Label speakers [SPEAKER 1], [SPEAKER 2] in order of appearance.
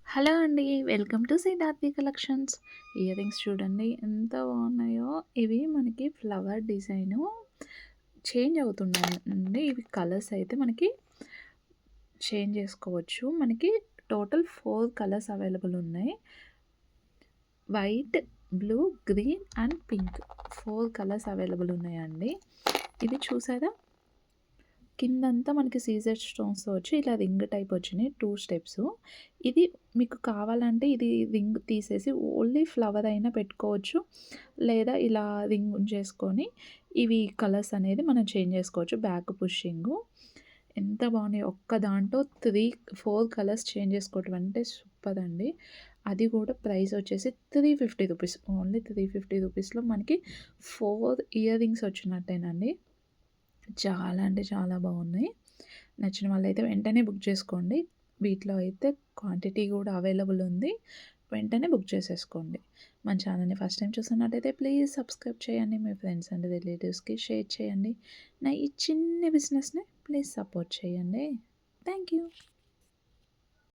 [SPEAKER 1] Hello అండి. Welcome to Siddharthi collections. Ear rings చూడండి ఎంత బాగున్నాయో. ఇవి మనకి ఫ్లవర్ డిజైను చేంజ్ అవుతున్నాయండి. ఇవి కలర్స్ అయితే మనకి చేంజ్ చేసుకోవచ్చు. మనకి టోటల్ 4 కలర్స్ అవైలబుల్ ఉన్నాయి. White, blue, green and pink 4 colours available ఉన్నాయండి. ఇది చూసారా? కిందంతా మనకి సీజెడ్ స్టోన్స్‌తో వచ్చి ఇలా రింగ్ టైప్ వచ్చినాయి 2 స్టెప్స్. ఇది మీకు కావాలంటే ఇది రింగ్ తీసేసి ఓన్లీ ఫ్లవర్ అయినా పెట్టుకోవచ్చు. లేదా ఇలా రింగ్ ఉంచేసుకొని ఇవి కలర్స్ అనేది మనం చేంజ్ చేసుకోవచ్చు. బ్యాక్ పుషింగు ఎంత బాగున్నాయి. ఒక్క దాంట్లో 4 కలర్స్ చేంజ్ చేసుకోవటం అంటే సూపర్ అండి. అది కూడా ప్రైస్ వచ్చేసి రూ. 350. ఓన్లీ రూ. 350లో మనకి 4 ఇయర్ రింగ్స్ వచ్చినట్టేనండి. చాలా అంటే చాలా బాగున్నాయి. నచ్చిన వాళ్ళైతే వెంటనే బుక్ చేసుకోండి. వీటిలో అయితే క్వాంటిటీ కూడా అవైలబుల్ ఉంది. వెంటనే బుక్ చేసేసుకోండి. మన ఛానల్‌ని ఫస్ట్ టైం చూస్తున్నట్టయితే ప్లీజ్ సబ్స్క్రైబ్ చేయండి. మీ ఫ్రెండ్స్ అండ్ రిలేటివ్స్‌కి షేర్ చేయండి. నా ఈ చిన్ని బిజినెస్‌ని ప్లీజ్ సపోర్ట్ చేయండి. Thank you.